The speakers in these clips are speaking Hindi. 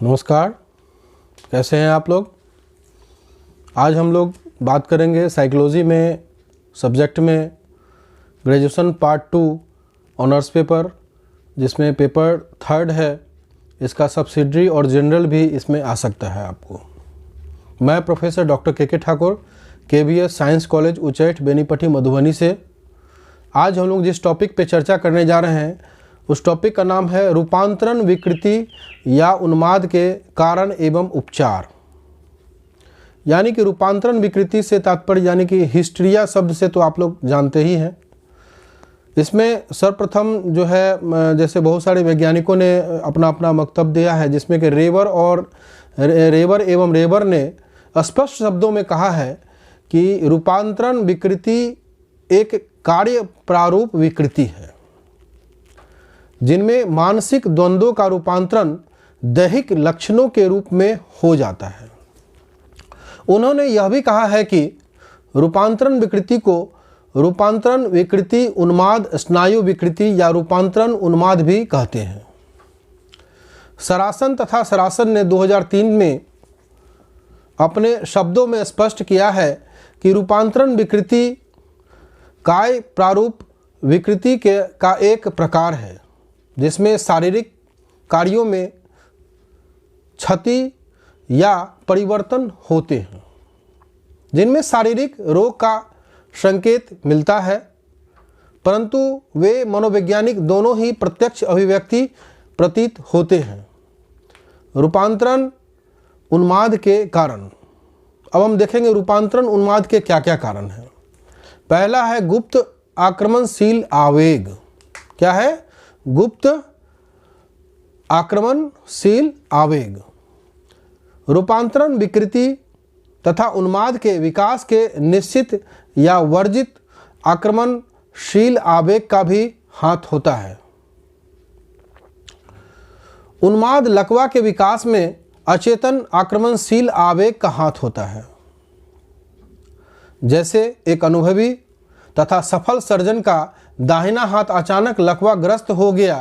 नमस्कार, कैसे हैं आप लोग। आज हम लोग बात करेंगे साइकोलॉजी में सब्जेक्ट में ग्रेजुएशन पार्ट 2 ऑनर्स पेपर, जिसमें पेपर 3 है। इसका सब्सिडरी और जनरल भी इसमें आ सकता है आपको। मैं प्रोफेसर डॉक्टर के Thakur, KBS science college Uchchaith Benipatti Madhubani से। आज हम लोग जिस टॉपिक पे चर्चा करने जा रहे हैं उस टॉपिक का नाम है रूपांतरण विकृति या उन्माद के कारण एवं उपचार। यानी कि रूपांतरण विकृति से तात्पर्य यानी कि हिस्ट्रिया शब्द से तो आप लोग जानते ही हैं। इसमें सर्वप्रथम जो है, जैसे बहुत सारे वैज्ञानिकों ने अपना अपना वक्तव्य दिया है, जिसमें कि रेवर ने स्पष्ट शब्दों में कहा है कि रूपांतरण विकृति एक कार्य प्रारूप विकृति है जिनमें मानसिक द्वंद्वों का रूपांतरण दैहिक लक्षणों के रूप में हो जाता है। उन्होंने यह भी कहा है कि रूपांतरण विकृति को रूपांतरण विकृति उन्माद स्नायु विकृति या रूपांतरण उन्माद भी कहते हैं। सरासन तथा सरासन ने 2003 में अपने शब्दों में स्पष्ट किया है कि रूपांतरण विकृति काय प्रारूप विकृति का एक प्रकार है जिसमें शारीरिक कार्यों में क्षति या परिवर्तन होते हैं, जिनमें शारीरिक रोग का संकेत मिलता है, परंतु वे मनोवैज्ञानिक दोनों ही प्रत्यक्ष अभिव्यक्ति प्रतीत होते हैं। रूपांतरण उन्माद के कारण। अब हम देखेंगे रूपांतरण उन्माद के क्या क्या कारण हैं। पहला है गुप्त आक्रमणशील आवेग। क्या है? गुप्त आक्रमणशील आवेग। रूपांतरण विकृति तथा उन्माद के विकास के निश्चित या वर्जित आक्रमणशील आवेग का भी हाथ होता है। उन्माद लकवा के विकास में अचेतन आक्रमणशील आवेग का हाथ होता है। जैसे एक अनुभवी तथा सफल सर्जन का दाहिना हाथ अचानक लकवा ग्रस्त हो गया,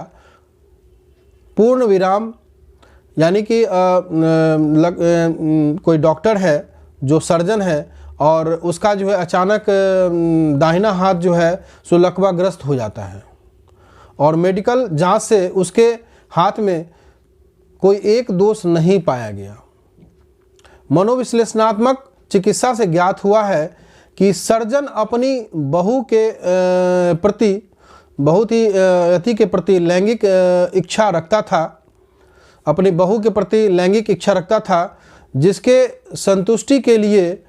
पूर्ण विराम, यानी कि कोई डॉक्टर है जो सर्जन है और उसका जो है अचानक दाहिना हाथ जो है सो लकवा ग्रस्त हो जाता है और मेडिकल जांच से उसके हाथ में कोई एक दोष नहीं पाया गया। मनोविश्लेषणात्मक चिकित्सा से ज्ञात हुआ है कि सर्जन अपनी बहू के प्रति बहुत ही अति के प्रति लैंगिक इच्छा रखता था, अपनी बहू के प्रति लैंगिक इच्छा रखता था, जिसके संतुष्टि के लिए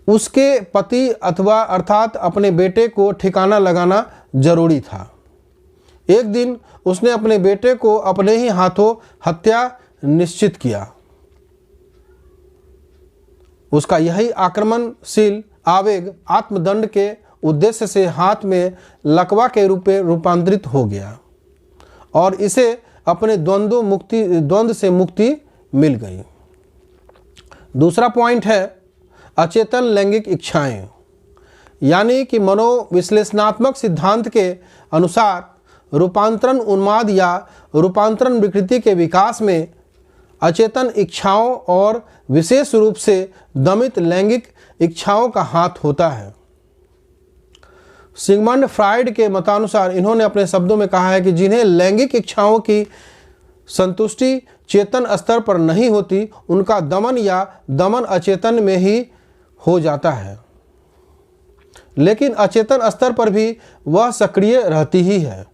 उसके पति अथवा अर्थात अपने बेटे को ठिकाना लगाना जरूरी था। एक दिन उसने अपने बेटे को अपने ही हाथों हत्या निश्चित किया। उसका यही आक्रमणशील आवेग आत्मदंड के उद्देश्य से हाथ में लकवा के रूप में रूपांतरित हो गया और इसे अपने द्वंद्व से मुक्ति मिल गई। दूसरा पॉइंट है अचेतन लैंगिक इच्छाएं। यानी कि मनोविश्लेषणात्मक सिद्धांत के अनुसार रूपांतरण उन्माद या रूपांतरण विकृति के विकास में अचेतन इच्छाओं और विशेष रूप से दमित लैंगिक इच्छाओं का हाथ होता है। सिगमंड फ्राइड के मतानुसार इन्होंने अपने शब्दों में कहा है कि जिन्हें लैंगिक इच्छाओं की संतुष्टि चेतन स्तर पर नहीं होती, उनका दमन या दमन अचेतन में ही हो जाता है, लेकिन अचेतन स्तर पर भी वह सक्रिय रहती ही है,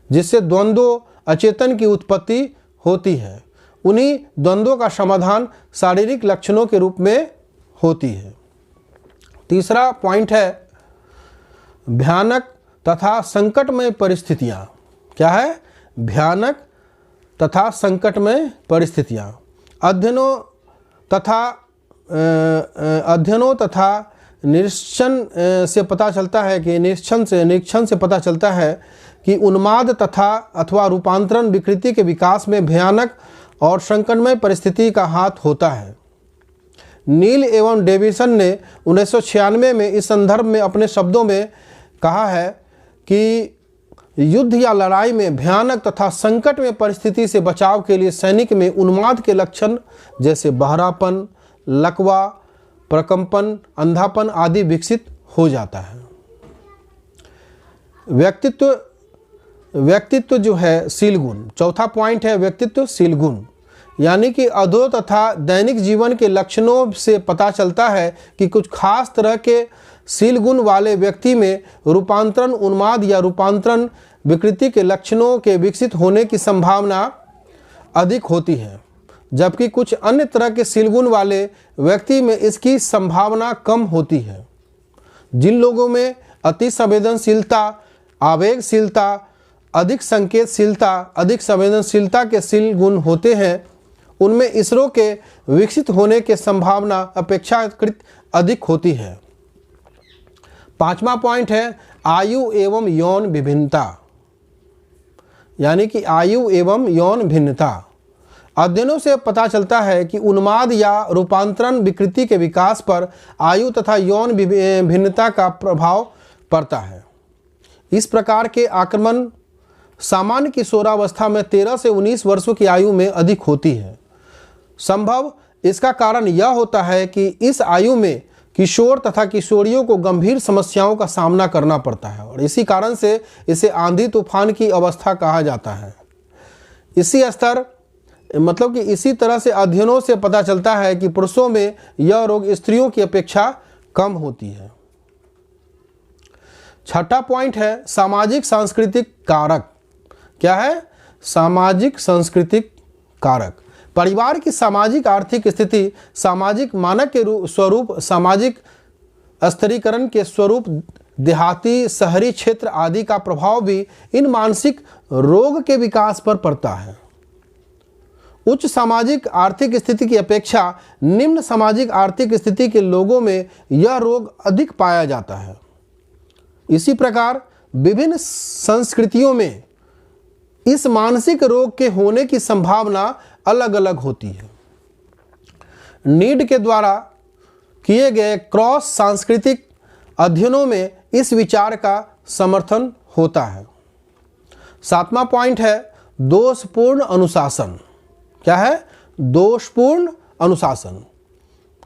जिससे द्वंद्व अचेतन की उत्पत्ति होती है। उन्हीं द्वंद्वों का समाधान शारीरिक लक्षणों के रूप में होती है। तीसरा पॉइंट है भयानक तथा संकटमय परिस्थितियां। क्या है? भयानक तथा संकटमय परिस्थितियां। अध्ययनों तथा निरीक्षण से पता चलता है कि निरीक्षण से पता चलता है कि उन्माद तथा अथवा रूपांतरण विकृति के विकास में भयानक और संकटमय परिस्थिति का हाथ होता है। नील एवं डेविसन ने 1996 में इस संदर्भ में अपने शब्दों में कहा है कि युद्ध या लड़ाई में भयानक तथा संकट में परिस्थिति से बचाव के लिए सैनिक में उन्माद के लक्षण जैसे बहरापन, लकवा, प्रकंपन, अंधापन आदि विकसित हो जाता है। व्यक्तित्व जो है शील गुण, चौथा पॉइंट है व्यक्तित्व शील गुण, यानी कि अधो तथा दैनिक जीवन के लक्षणों से पता चलता है कि कुछ खास तरह के शील गुण वाले व्यक्ति में रूपांतरण उन्माद या रूपांतरण विकृति के लक्षणों के विकसित होने की संभावना अधिक होती है, जबकि कुछ अन्य तरह के शील गुण वाले व्यक्ति में इसकी संभावना कम होती है। जिन लोगों में अति संवेदनशीलता, आवेगशीलता, अधिक संकेतशीलता, अधिक संवेदनशीलता के शील गुण होते हैं, उनमें इसरो के विकसित होने की संभावना अपेक्षाकृत अधिक होती है। पांचवा पॉइंट है आयु एवं यौन विभिन्नता, यानी कि आयु एवं यौन भिन्नता। अध्ययनों से पता चलता है कि उन्माद या रूपांतरण विकृति के विकास पर आयु तथा यौन भिन्नता का प्रभाव पड़ता है। इस प्रकार के आक्रमण सामान्य किशोरावस्था में 13 से 19 वर्षों की आयु में अधिक होती है। संभव इसका कारण यह होता है कि इस आयु में किशोर तथा किशोरियों को गंभीर समस्याओं का सामना करना पड़ता है और इसी कारण से इसे आंधी तूफान की अवस्था कहा जाता है। इसी तरह से अध्ययनों से पता चलता है कि पुरुषों में यह रोग स्त्रियों की अपेक्षा कम होती है। छठा पॉइंट है सामाजिक सांस्कृतिक कारक। क्या है? सामाजिक सांस्कृतिक कारक। परिवार की सामाजिक आर्थिक स्थिति, सामाजिक मानक के स्वरूप, सामाजिक स्तरीकरण के स्वरूप, देहाती शहरी क्षेत्र आदि का प्रभाव भी इन मानसिक रोग के विकास पर पड़ता है। उच्च सामाजिक आर्थिक स्थिति की अपेक्षा निम्न सामाजिक आर्थिक स्थिति के लोगों में यह रोग अधिक पाया जाता है। इसी प्रकार विभिन्न संस्कृतियों में इस मानसिक रोग के होने की संभावना अलग अलग होती है। नीड के द्वारा किए गए क्रॉस सांस्कृतिक अध्ययनों में इस विचार का समर्थन होता है। सातवां पॉइंट है दोषपूर्ण अनुशासन। क्या है? दोषपूर्ण अनुशासन।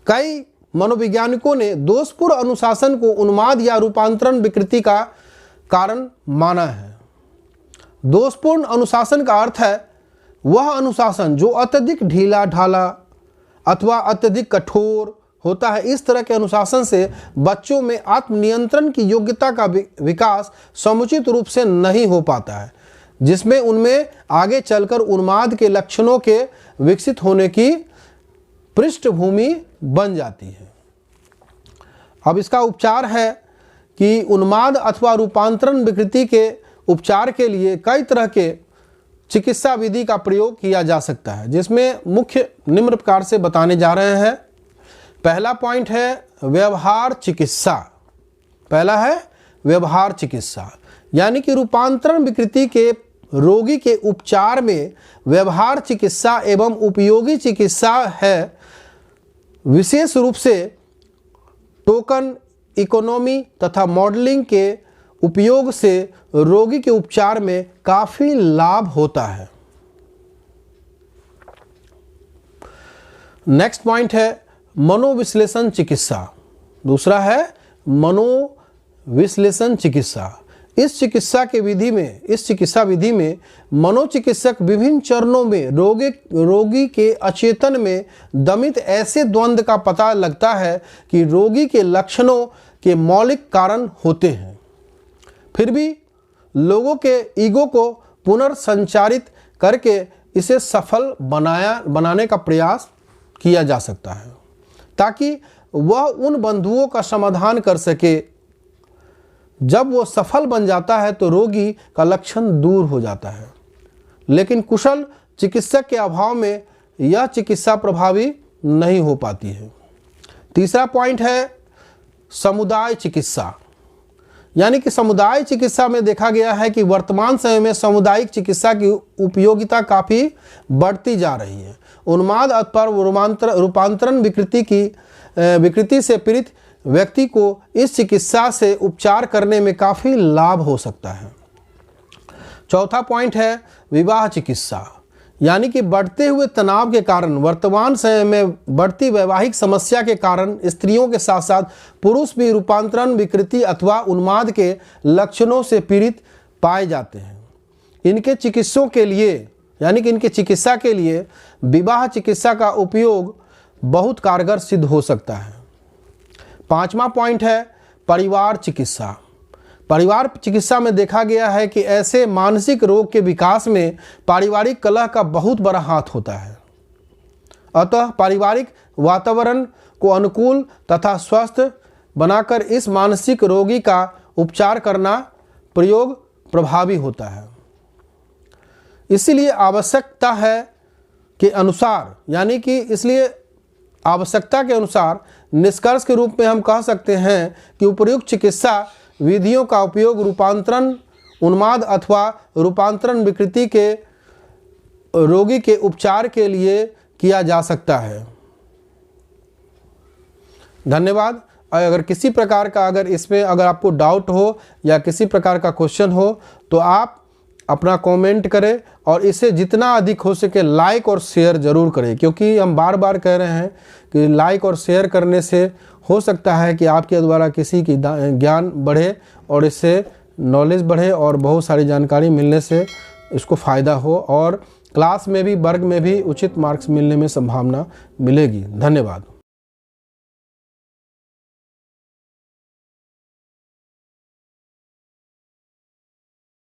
कई मनोवैज्ञानिकों ने दोषपूर्ण अनुशासन को उन्माद या रूपांतरण विकृति का कारण माना है। दोषपूर्ण अनुशासन का अर्थ है वह अनुशासन जो अत्यधिक ढीला ढाला अथवा अत्यधिक कठोर होता है। इस तरह के अनुशासन से बच्चों में आत्मनियंत्रण की योग्यता का विकास समुचित रूप से नहीं हो पाता है, जिसमें उनमें आगे चलकर उन्माद के लक्षणों के विकसित होने की पृष्ठभूमि बन जाती है। अब इसका उपचार है कि उन्माद अथवा रूपांतरण विकृति के उपचार के लिए कई तरह के चिकित्सा विधि का प्रयोग किया जा सकता है, जिसमें मुख्य निम्न प्रकार से बताने जा रहे हैं। पहला पॉइंट है व्यवहार चिकित्सा। पहला है व्यवहार चिकित्सा, यानी कि रूपांतरण विकृति के रोगी के उपचार में व्यवहार चिकित्सा एवं उपयोगी चिकित्सा है। विशेष रूप से टोकन इकोनॉमी तथा मॉडलिंग के उपयोग से रोगी के उपचार में काफी लाभ होता है। नेक्स्ट पॉइंट है मनोविश्लेषण चिकित्सा। दूसरा है मनोविश्लेषण चिकित्सा। इस चिकित्सा विधि में मनोचिकित्सक विभिन्न चरणों में रोगी के अचेतन में दमित ऐसे द्वंद्व का पता लगता है कि रोगी के लक्षणों के मौलिक कारण होते हैं, फिर भी लोगों के ईगो को पुनर्संचारित करके इसे सफल बनाने का प्रयास किया जा सकता है, ताकि वह उन बंधुओं का समाधान कर सके। जब वो सफल बन जाता है तो रोगी का लक्षण दूर हो जाता है, लेकिन कुशल चिकित्सक के अभाव में यह चिकित्सा प्रभावी नहीं हो पाती है। तीसरा पॉइंट है समुदाय चिकित्सा, यानी कि समुदाय चिकित्सा में देखा गया है कि वर्तमान समय में सामुदायिक चिकित्सा की उपयोगिता काफ़ी बढ़ती जा रही है। उन्माद अथवा रूपांतरण विकृति से पीड़ित व्यक्ति को इस चिकित्सा से उपचार करने में काफ़ी लाभ हो सकता है। चौथा पॉइंट है विवाह चिकित्सा, यानी कि बढ़ते हुए तनाव के कारण, वर्तमान समय में बढ़ती वैवाहिक समस्या के कारण स्त्रियों के साथ साथ पुरुष भी रूपांतरण, विकृति अथवा उन्माद के लक्षणों से पीड़ित पाए जाते हैं। इनके चिकित्सों के लिए, यानी कि इनके चिकित्सा के लिए विवाह चिकित्सा का उपयोग बहुत कारगर सिद्ध हो सकता है। पांचवा पॉइंट है परिवार चिकित्सा। परिवार चिकित्सा में देखा गया है कि ऐसे मानसिक रोग के विकास में पारिवारिक कलह का बहुत बड़ा हाथ होता है। अतः पारिवारिक वातावरण को अनुकूल तथा स्वस्थ बनाकर इस मानसिक रोगी का उपचार करना प्रयोग प्रभावी होता है। इसलिए आवश्यकता है के अनुसार, यानी कि इसलिए आवश्यकता के अनुसार निष्कर्ष के रूप में हम कह सकते हैं कि उपर्युक्त चिकित्सा विधियों का उपयोग रूपांतरण, उन्माद अथवा रूपांतरण विकृति के रोगी के उपचार के लिए किया जा सकता है। धन्यवाद। अगर किसी प्रकार का अगर आपको डाउट हो या किसी प्रकार का क्वेश्चन हो तो आप अपना कमेंट करें और इसे जितना अधिक हो सके लाइक और शेयर ज़रूर करें, क्योंकि हम बार बार कह रहे हैं कि लाइक और शेयर करने से हो सकता है कि आपके द्वारा किसी की ज्ञान बढ़े और इससे नॉलेज बढ़े और बहुत सारी जानकारी मिलने से इसको फ़ायदा हो और क्लास में भी, वर्ग में भी उचित मार्क्स मिलने में संभावना मिलेगी। धन्यवाद।